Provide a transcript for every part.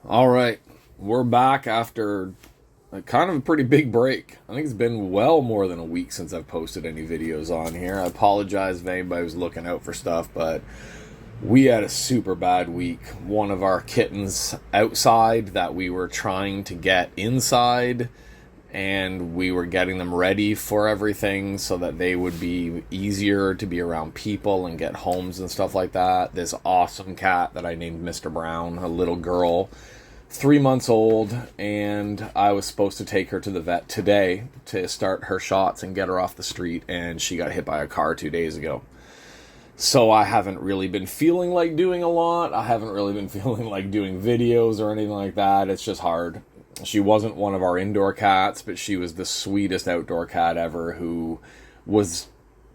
All right, we're back after a kind of a pretty big break. I think it's been well more than a week since I've posted any videos on here. I apologize if anybody was looking out for stuff, but we had a super bad week. One of our kittens outside that we were trying to get inside, and we were getting them ready for everything so that they would be easier to be around people and get homes and stuff like that. This awesome cat that I named Mr. Brown, a little girl, 3 months old, and I was supposed to take her to the vet today to start her shots and get her off the street, and she got hit by a car 2 days ago. So I haven't really been feeling like doing a lot. I haven't really been feeling like doing videos or anything like that. It's just hard. She wasn't one of our indoor cats, but she was the sweetest outdoor cat ever who was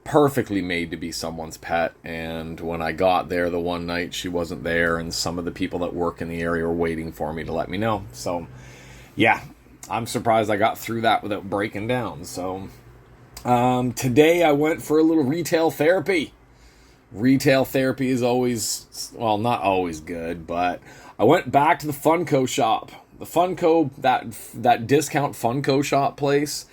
perfectly made to be someone's pet. And when I got there the one night, she wasn't there, and some of the people that work in the area were waiting for me to let me know. So, yeah, I'm surprised I got through that without breaking down. So, today I went for a little retail therapy. Retail therapy is always, well, not always good, but I went back to the FUNKO shop. The FUNKO, that discount FUNKO shop place,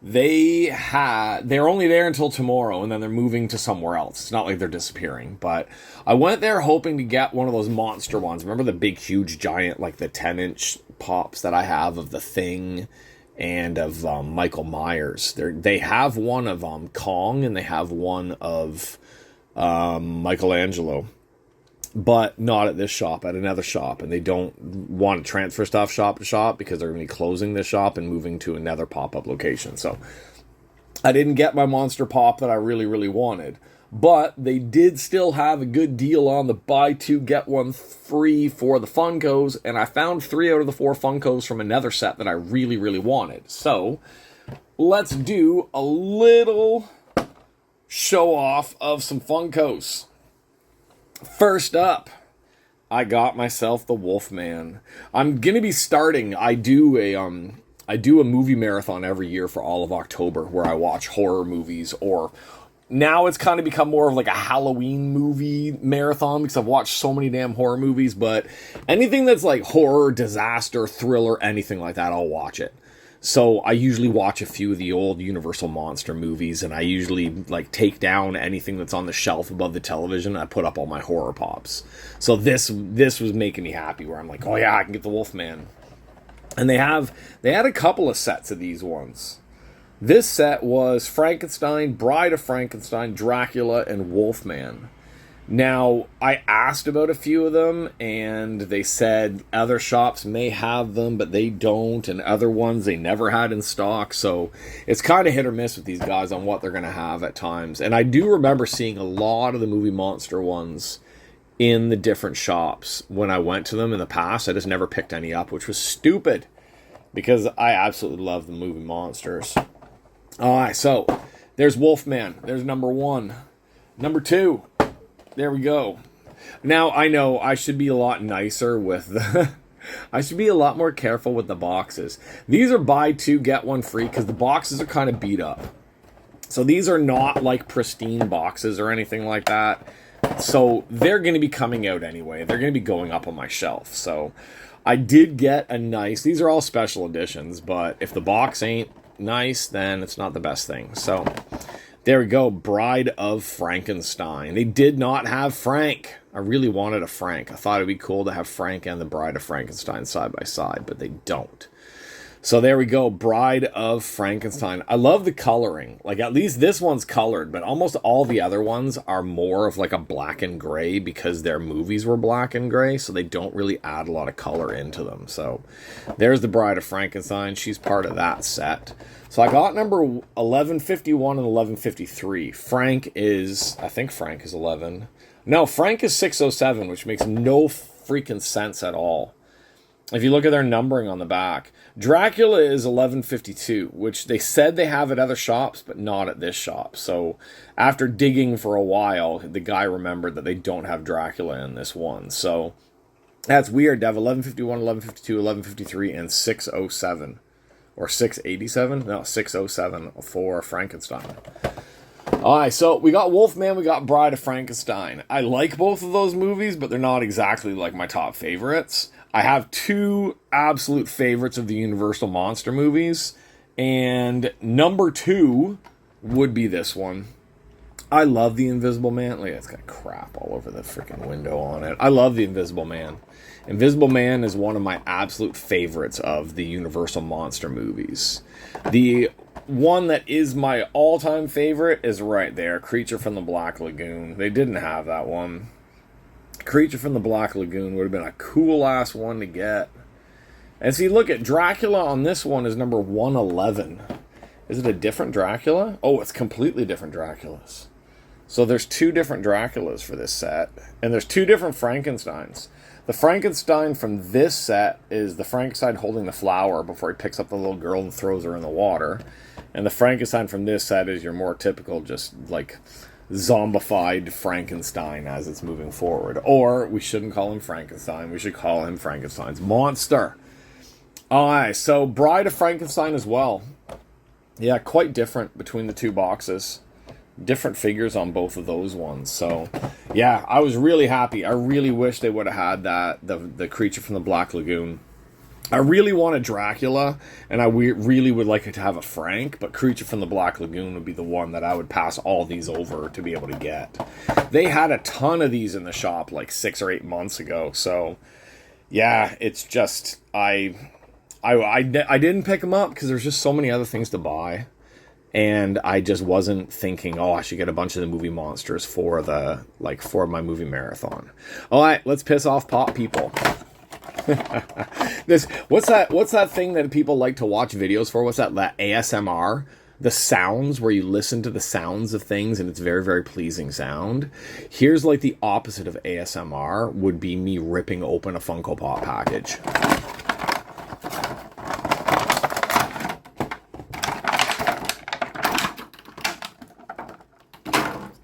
they're only there until tomorrow, and then they're moving to somewhere else. It's not like they're disappearing, but I went there hoping to get one of those monster ones. Remember the big, huge, giant, like the 10-inch pops that I have of The Thing and of Michael Myers? They have one of Kong, and they have one of Michelangelo, but not at this shop, at another shop, and they don't want to transfer stuff shop to shop because they're going to be closing this shop and moving to another pop-up location. So I didn't get my monster pop that I really, really wanted, but they did still have a good deal on the buy two get one free for the Funkos, and I found 3 out of the 4 Funkos from another set that I really, really wanted. So let's do a little show off of some Funkos. First up, I got myself the Wolfman. I'm gonna be starting. I do a movie marathon every year for all of October where I watch horror movies, or now it's kind of become more of like a Halloween movie marathon because I've watched so many damn horror movies. But anything that's like horror, disaster, thriller, anything like that, I'll watch it. So I usually watch a few of the old Universal Monster movies, and I usually like take down anything that's on the shelf above the television, and I put up all my horror pops. So this was making me happy, where I'm like, oh yeah, I can get the Wolfman. And they had a couple of sets of these ones. This set was Frankenstein, Bride of Frankenstein, Dracula, and Wolfman. Now, I asked about a few of them, and they said other shops may have them, but they don't, and other ones they never had in stock, so it's kind of hit or miss with these guys on what they're going to have at times. And I do remember seeing a lot of the movie monster ones in the different shops when I went to them in the past. I just never picked any up, which was stupid, because I absolutely love the movie monsters. Alright, so there's Wolfman. There's number 1. Number 2. There we go. Now, I know I should be a lot nicer with the... I should be a lot more careful with the boxes. These are buy 2, get 1 free because the boxes are kind of beat up. So these are not like pristine boxes or anything like that. So they're going to be coming out anyway. They're going to be going up on my shelf. So I did get a nice... These are all special editions, but if the box ain't nice, then it's not the best thing. So... there we go, Bride of Frankenstein. They did not have Frank. I really wanted a Frank. I thought it'd be cool to have Frank and the Bride of Frankenstein side by side, but they don't. So there we go, Bride of Frankenstein. I love the coloring. Like, at least this one's colored, but almost all the other ones are more of like a black and gray because their movies were black and gray, so they don't really add a lot of color into them. So there's the Bride of Frankenstein. She's part of that set. So I got number 1151 and 1153. Frank is, I think Frank is 11. No, Frank is 607, which makes no freaking sense at all. If you look at their numbering on the back, Dracula is 1152, which they said they have at other shops, but not at this shop. So after digging for a while, the guy remembered that they don't have Dracula in this one. So that's weird to have 1151, 1152, 1153, and 607. Or 687? No, 607 for Frankenstein. Alright, so we got Wolfman, we got Bride of Frankenstein. I like both of those movies, but they're not exactly like my top favorites. I have two absolute favorites of the Universal Monster movies, and number 2 would be this one. I love the Invisible Man. Look, it's got crap all over the freaking window on it. I love the Invisible Man. Invisible Man is one of my absolute favorites of the Universal Monster movies. The one that is my all-time favorite is right there, Creature from the Black Lagoon. They didn't have that one. Creature from the Black Lagoon would have been a cool-ass one to get. And see, look at Dracula on this one is number 111. Is it a different Dracula? Oh, it's completely different Draculas. So there's 2 different Draculas for this set. And there's 2 different Frankensteins. The Frankenstein from this set is the Frankenstein holding the flower before he picks up the little girl and throws her in the water. And the Frankenstein from this set is your more typical, just like zombified Frankenstein as it's moving forward. Or we shouldn't call him Frankenstein. We should call him Frankenstein's monster. Alright, so Bride of Frankenstein as well. Yeah, quite different between the 2 boxes. Different figures on both of those ones. So, yeah, I was really happy. I really wish they would have had that, the Creature from the Black Lagoon. I really wanted Dracula, and I really would like it to have a Frank, but Creature from the Black Lagoon would be the one that I would pass all these over to be able to get. They had a ton of these in the shop like 6 or 8 months ago, so yeah, it's just, I didn't pick them up because there's just so many other things to buy. And I just wasn't thinking, oh, I should get a bunch of the movie monsters for my movie marathon. All right, let's piss off pop people. What's that thing that people like to watch videos for? What's that ASMR? The sounds where you listen to the sounds of things and it's very, very pleasing sound. Here's like the opposite of ASMR would be me ripping open a Funko Pop package.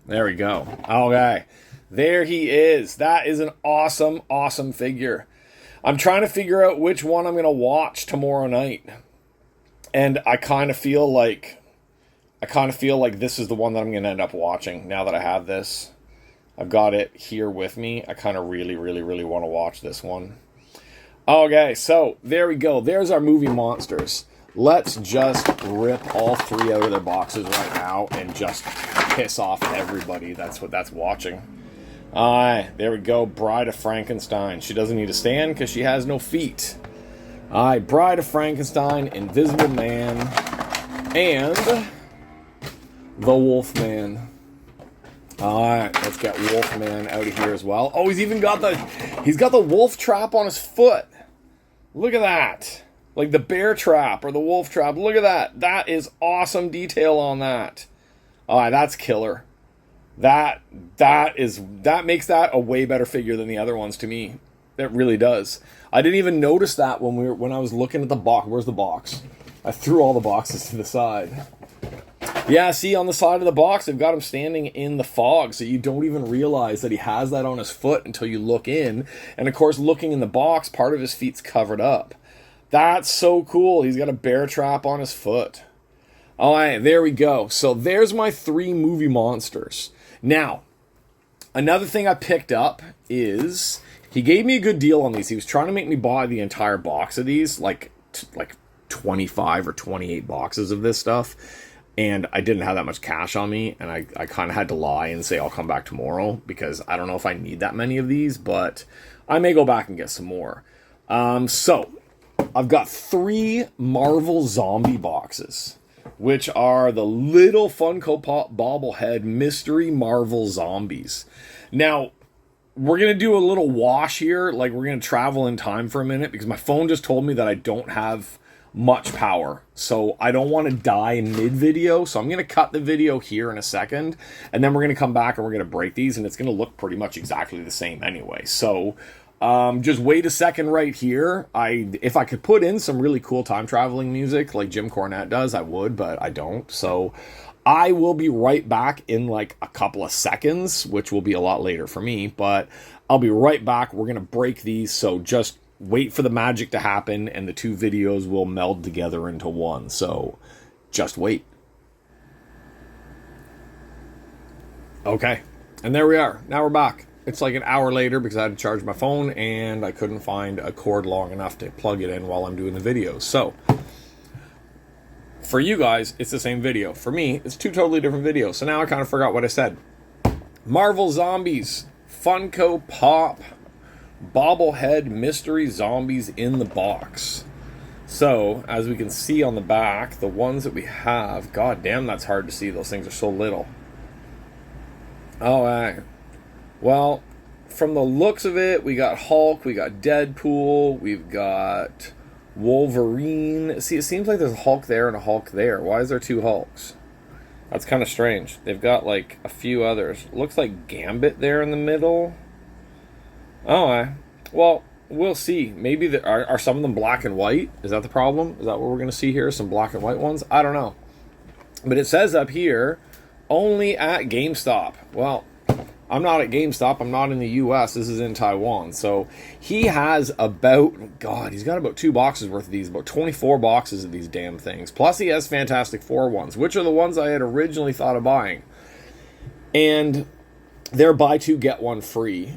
There we go. Okay. There he is. That is an awesome, awesome figure. I'm trying to figure out which one I'm going to watch tomorrow night. And I kind of feel like this is the one that I'm going to end up watching now that I have this. I've got it here with me. I kind of really, really, really want to watch this one. Okay, so there we go. There's our movie monsters. Let's just rip all 3 out of their boxes right now and just piss off everybody that's watching. Alright, there we go. Bride of Frankenstein. She doesn't need to stand because she has no feet. Alright, Bride of Frankenstein, Invisible Man, and the Wolfman. Alright, let's get Wolfman out of here as well. Oh, he's got the wolf trap on his foot. Look at that. Like the bear trap or the wolf trap. Look at that. That is awesome detail on that. Alright, that's killer. That makes that a way better figure than the other ones to me. It really does. I didn't even notice that when I was looking at the box. Where's the box? I threw all the boxes to the side. Yeah, see, on the side of the box, they've got him standing in the fog, so you don't even realize that he has that on his foot until you look in. And of course, looking in the box, part of his feet's covered up. That's so cool. He's got a bear trap on his foot. All right, there we go. So there's my 3 movie monsters. Now, another thing I picked up is he gave me a good deal on these. He was trying to make me buy the entire box of these, like 25 or 28 boxes of this stuff. And I didn't have that much cash on me, and I kind of had to lie and say I'll come back tomorrow because I don't know if I need that many of these, but I may go back and get some more. So, I've got 3 Marvel Zombie boxes, which are the little Funko Pop bobblehead mystery Marvel zombies. Now, we're going to do a little wash here, like we're going to travel in time for a minute, because my phone just told me that I don't have much power, so I don't want to die mid-video, so I'm going to cut the video here in a second, and then we're going to come back and we're going to break these, and it's going to look pretty much exactly the same anyway. So just wait a second right here. If I could put in some really cool time traveling music like Jim Cornette does, I would, but I don't. So I will be right back in like a couple of seconds, which will be a lot later for me, but I'll be right back. We're going to break these, so just wait for the magic to happen, and the 2 videos will meld together into one. So just wait. Okay, and there we are. Now we're back. It's like an hour later because I had to charge my phone and I couldn't find a cord long enough to plug it in while I'm doing the videos. So, for you guys, it's the same video. For me, it's two totally different videos. So now I kind of forgot what I said. Marvel Zombies, Funko Pop, bobblehead mystery zombies in the box. So, as we can see on the back, the ones that we have, god damn, that's hard to see. Those things are so little. Oh, well, from the looks of it, we got Hulk, we got Deadpool, we've got Wolverine. See, it seems like there's a Hulk there and a Hulk there. Why is there two Hulks? That's kind of strange. They've got, like, a few others. Looks like Gambit there in the middle. Oh, well, we'll see. Maybe are some of them black and white? Is that the problem? Is that what we're going to see here? Some black and white ones? I don't know. But it says up here, only at GameStop. Well, I'm not at GameStop. I'm not in the U.S. This is in Taiwan. So he has about, God, he's got about 2 boxes worth of these, about 24 boxes of these damn things. Plus he has Fantastic Four ones, which are the ones I had originally thought of buying. And they're buy two, get one free.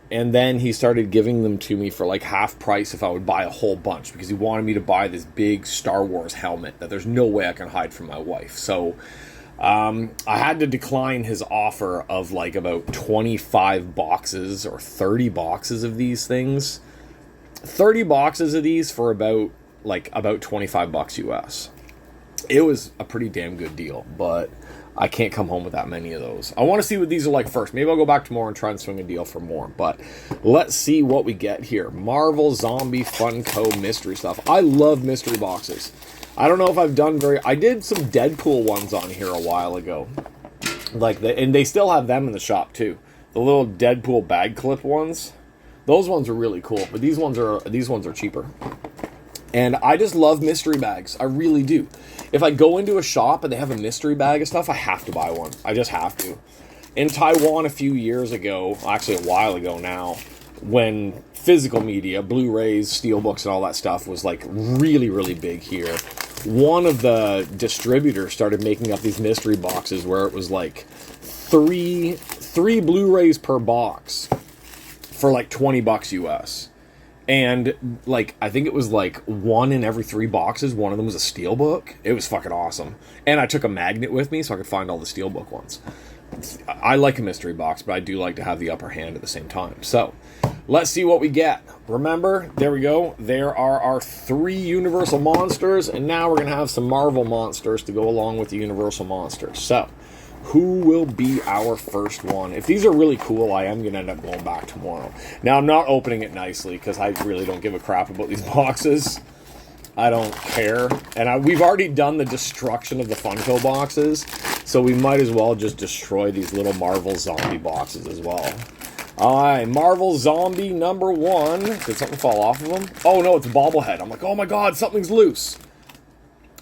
And then he started giving them to me for like half price if I would buy a whole bunch, because he wanted me to buy this big Star Wars helmet that there's no way I can hide from my wife. So I had to decline his offer of like about 25 boxes or 30 boxes of these things. 30 boxes of these for about $25 US. It was a pretty damn good deal, but I can't come home with that many of those. I want to see what these are like first. Maybe I'll go back tomorrow and try and swing a deal for more. But let's see what we get here. Marvel Zombie Funko mystery stuff. I love mystery boxes. I don't know if I've done I did some Deadpool ones on here a while ago. And they still have them in the shop too. The little Deadpool bag clip ones. Those ones are really cool, but these ones are cheaper. And I just love mystery bags. I really do. If I go into a shop and they have a mystery bag of stuff, I have to buy one. I just have to. In Taiwan a few years ago, actually a while ago now, when physical media, Blu-rays, steelbooks, and all that stuff was like really, really big here, one of the distributors started making up these mystery boxes where it was like three Blu-rays per box for like $20 US. And like I think it was like 1 in every 3 boxes, one of them was a steelbook. It was fucking awesome. And I took a magnet with me so I could find all the steelbook ones. I like a mystery box, but I do like to have the upper hand at the same time. So let's see what we get. Remember, there we go. There are our 3 Universal monsters, and now we're going to have some Marvel monsters to go along with the Universal monsters. So who will be our first one? If these are really cool, I am going to end up going back tomorrow. Now, I'm not opening it nicely because I really don't give a crap about these boxes. I don't care. And we've already done the destruction of the Funko boxes, so we might as well just destroy these little Marvel Zombie boxes as well. Alright, Marvel Zombie number 1. Did something fall off of them? Oh no, it's a bobblehead. I'm like, oh my god, something's loose.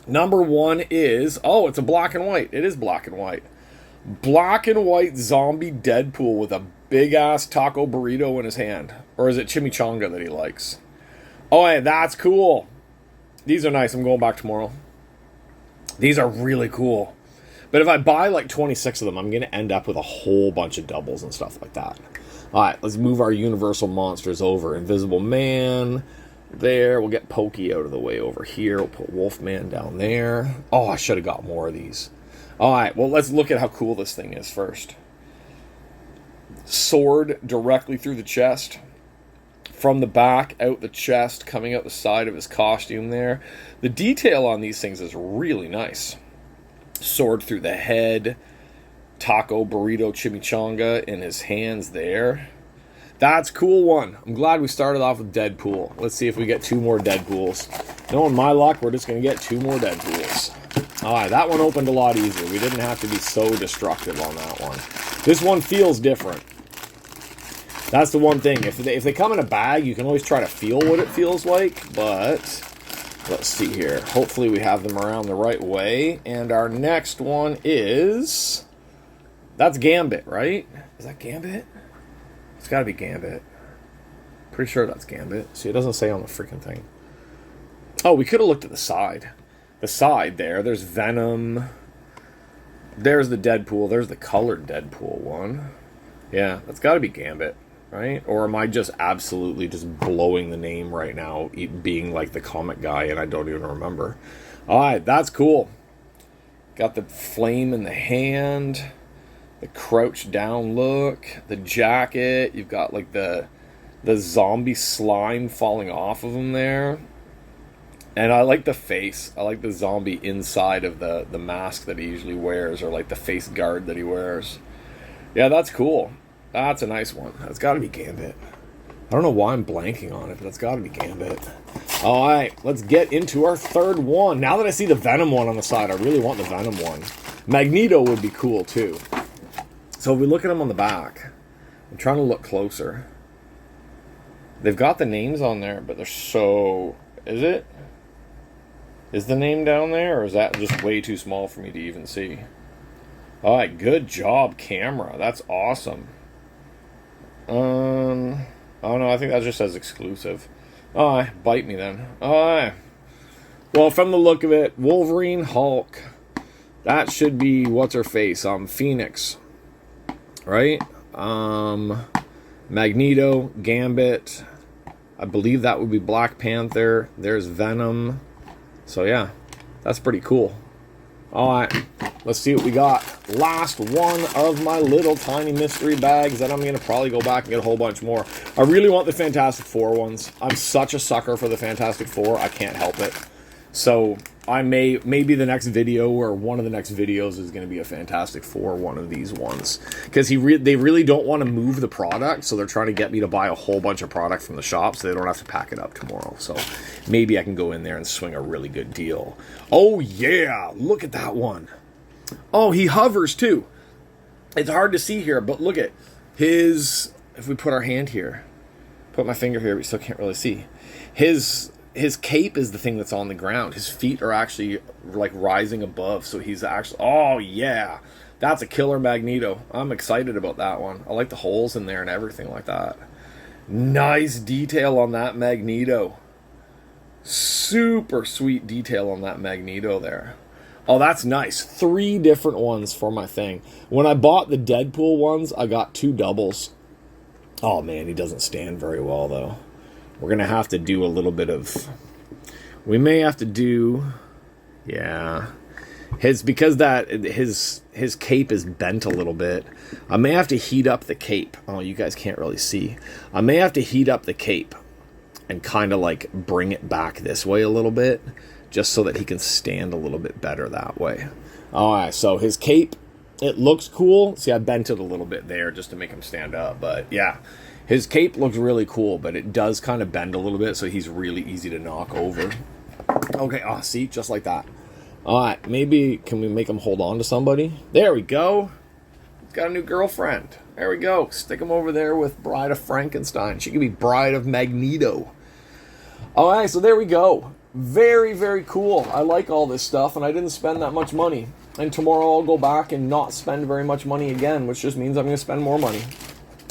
Number 1 is, oh, it's a black and white. It is black and white. Black and white zombie Deadpool with a big-ass taco burrito in his hand. Or is it chimichanga that he likes? Oh, hey, that's cool. These are nice. I'm going back tomorrow. These are really cool. But if I buy like 26 of them, I'm going to end up with a whole bunch of doubles and stuff like that. Alright, let's move our Universal monsters over. Invisible Man. There. We'll get Pokey out of the way over here. We'll put Wolfman down there. Oh, I should have got more of these. Alright, well, let's look at how cool this thing is first. Sword directly through the chest. From the back, out the chest, coming out the side of his costume there. The detail on these things is really nice. Sword through the head. Taco, burrito, chimichanga in his hands there. That's a cool one. I'm glad we started off with Deadpool. Let's see if we get 2 more Deadpools. Knowing my luck, we're just going to get 2 more Deadpools. Alright, that one opened a lot easier. We didn't have to be so destructive on that one. This one feels different. That's the one thing. If they come in a bag, you can always try to feel what it feels like. But let's see here. Hopefully we have them around the right way. And our next one is... That's Gambit, right? Is that Gambit? It's got to be Gambit. Pretty sure that's Gambit. See, it doesn't say on the freaking thing. Oh, we could have looked at the side. The side there. There's Venom. There's the Deadpool. There's the colored Deadpool one. Yeah, that's got to be Gambit, right? Or am I just absolutely just blowing the name right now, being like the comic guy, and I don't even remember? All right, that's cool. Got the flame in the hand, the crouch down look, the jacket. You've got like the zombie slime falling off of him there. And I like the face. I like the zombie inside of the mask that he usually wears, or like the face guard that he wears. Yeah, that's cool. That's a nice one. That's got to be Gambit. I don't know why I'm blanking on it, but that's got to be Gambit. All right, let's get into our third one. Now that I see the Venom one on the side, I really want the Venom one. Magneto would be cool, too. So if we look at him on the back, I'm trying to look closer. They've got the names on there, but they're so... Is it? Is the name down there, or is that just way too small for me to even see? All right, good job, camera. That's awesome. Oh no, I think that just says exclusive. Oh, bite me then. Oh, well, from the look of it, Wolverine, Hulk. That should be what's her face? Phoenix, right? Magneto, Gambit. I believe that would be Black Panther. There's Venom. So yeah, that's pretty cool. All right, let's see what we got. Last one of my little tiny mystery bags that I'm going to probably go back and get a whole bunch more. I really want the Fantastic Four ones. I'm such a sucker for the Fantastic Four, I can't help it. So I maybe the next video or one of the next videos is going to be a Fantastic Four, one of these ones. Because they really don't want to move the product, so they're trying to get me to buy a whole bunch of product from the shop so they don't have to pack it up tomorrow. So maybe I can go in there and swing a really good deal. Oh yeah, look at that one. Oh, he hovers too. It's hard to see here, but look at his... If we put our hand here, put my finger here, we still can't really see. His cape is the thing that's on the ground. His feet are actually like rising above, so he's actually... Oh, yeah. That's a killer Magneto. I'm excited about that one. I like the holes in there and everything like that. Nice detail on that Magneto. Super sweet detail on that Magneto there. Oh, that's nice. 3 different ones for my thing. When I bought the Deadpool ones, I got 2 doubles. Oh, man, he doesn't stand very well, though. We're going to have to do a little bit of... We may have to do... Yeah. Because his cape is bent a little bit. I may have to heat up the cape. Oh, you guys can't really see. I may have to heat up the cape and kind of like bring it back this way a little bit, just so that he can stand a little bit better that way. All right, so his cape, it looks cool. See, I bent it a little bit there just to make him stand up, but yeah. His cape looks really cool, but it does kind of bend a little bit, so he's really easy to knock over. Okay, oh, see, just like that. All right, maybe, can we make him hold on to somebody? There we go. He's got a new girlfriend. There we go. Stick him over there with Bride of Frankenstein. She could be Bride of Magneto. All right, so there we go. Very, very cool. I like all this stuff, and I didn't spend that much money. And tomorrow I'll go back and not spend very much money again, which just means I'm going to spend more money.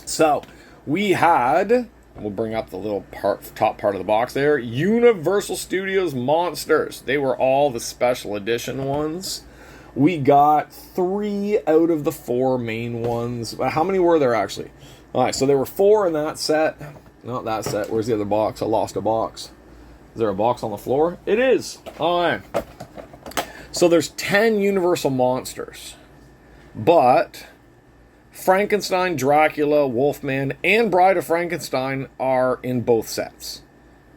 So, we had, we'll bring up the little top part of the box there, Universal Studios Monsters. They were all the special edition ones. We got 3 out of the 4 main ones. How many were there, actually? All right, so there were 4 in that set. Not that set. Where's the other box? I lost a box. Is there a box on the floor? It is. All right. So there's 10 Universal Monsters. But Frankenstein, Dracula, Wolfman, and Bride of Frankenstein are in both sets.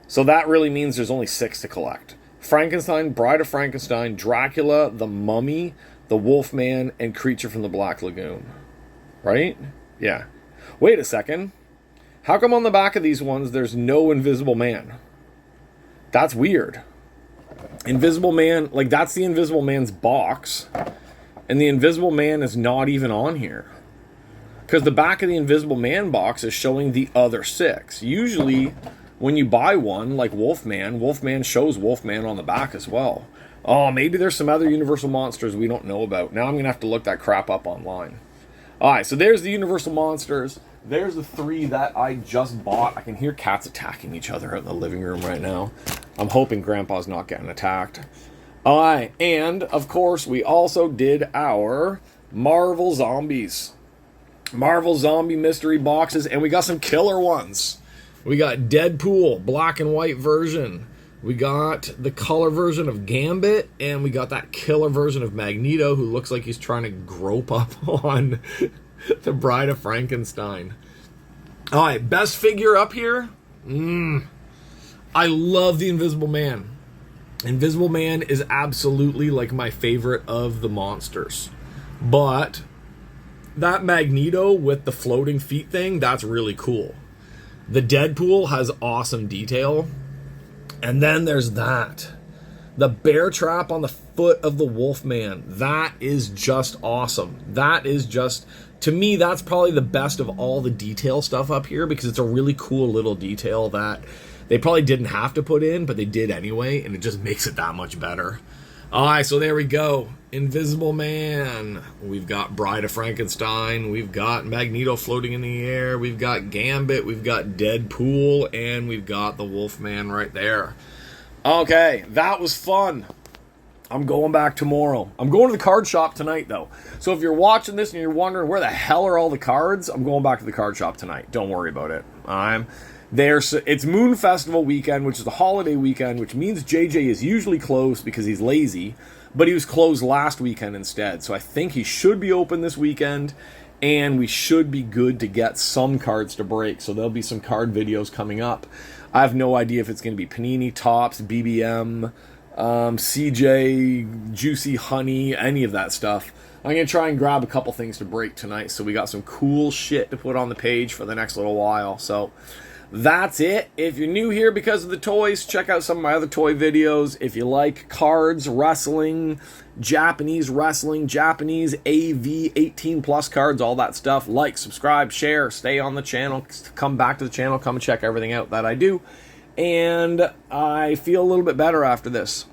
So that really means there's only 6 to collect. Frankenstein, Bride of Frankenstein, Dracula, the Mummy, the Wolfman, and Creature from the Black Lagoon. Right? Yeah. Wait a second. How come on the back of these ones there's no Invisible Man? That's weird. Invisible Man, like that's the Invisible Man's box, and the Invisible Man is not even on here. Because the back of the Invisible Man box is showing the other 6. Usually, when you buy one, like Wolfman, Wolfman shows Wolfman on the back as well. Oh, maybe there's some other Universal Monsters we don't know about. Now I'm going to have to look that crap up online. Alright, so there's the Universal Monsters. There's the 3 that I just bought. I can hear cats attacking each other out in the living room right now. I'm hoping Grandpa's not getting attacked. Alright, and, of course, we also did our Marvel Zombies. Marvel Zombie mystery boxes, and we got some killer ones. We got Deadpool, black and white version. We got the color version of Gambit, and we got that killer version of Magneto, who looks like he's trying to grope up on the Bride of Frankenstein. All right, best figure up here. I love the Invisible Man. Invisible Man is absolutely like my favorite of the monsters. But that Magneto with the floating feet thing, that's really cool. The Deadpool has awesome detail. And then there's that. The bear trap on the foot of the Wolfman. That is just awesome. That is just, to me, that's probably the best of all the detail stuff up here, because it's a really cool little detail that they probably didn't have to put in, but they did anyway, and it just makes it that much better. All right, so there we go. Invisible Man. We've got Bride of Frankenstein. We've got Magneto floating in the air. We've got Gambit. We've got Deadpool. And we've got the Wolfman right there. Okay, that was fun. I'm going back tomorrow. I'm going to the card shop tonight, though. So if you're watching this and you're wondering where the hell are all the cards, I'm going back to the card shop tonight. Don't worry about it. It's Moon Festival weekend, which is the holiday weekend, which means JJ is usually closed because he's lazy, but he was closed last weekend instead. So I think he should be open this weekend, and we should be good to get some cards to break. So there'll be some card videos coming up. I have no idea if it's going to be Panini, Topps, BBM, CJ, Juicy Honey, any of that stuff. I'm going to try and grab a couple things to break tonight, so we got some cool shit to put on the page for the next little while. So that's it. If you're new here because of the toys, check out some of my other toy videos. If you like cards, wrestling, Japanese AV, 18 plus cards, all that stuff, like, subscribe, share, stay on the channel, come back to the channel, come and check everything out that I do. And I feel a little bit better after this.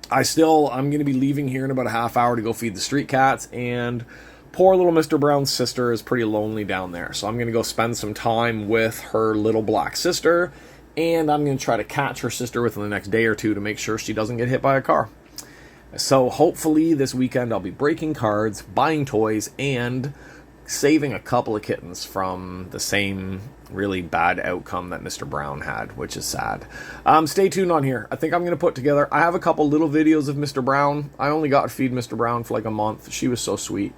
I'm going to be leaving here in about a half hour to go feed the street cats, and poor little Mr. Brown's sister is pretty lonely down there. So I'm going to go spend some time with her little black sister, and I'm going to try to catch her sister within the next day or two to make sure she doesn't get hit by a car. So hopefully this weekend I'll be breaking cards, buying toys, and saving a couple of kittens from the same really bad outcome that Mr. Brown had, which is sad. Stay tuned on here. I think I'm going to put together, I have a couple little videos of Mr. Brown. I only got to feed Mr. Brown for like a month. She was so sweet.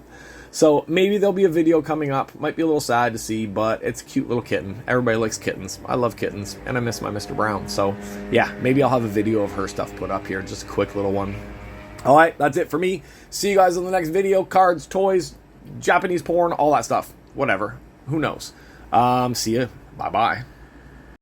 So maybe there'll be a video coming up. Might be a little sad to see, but it's a cute little kitten. Everybody likes kittens. I love kittens, and I miss my Mr. Brown. So yeah, maybe I'll have a video of her stuff put up here. Just a quick little one. All right, that's it for me. See you guys in the next video. Cards, toys, Japanese porn, all that stuff. Whatever. Who knows? See ya. Bye-bye.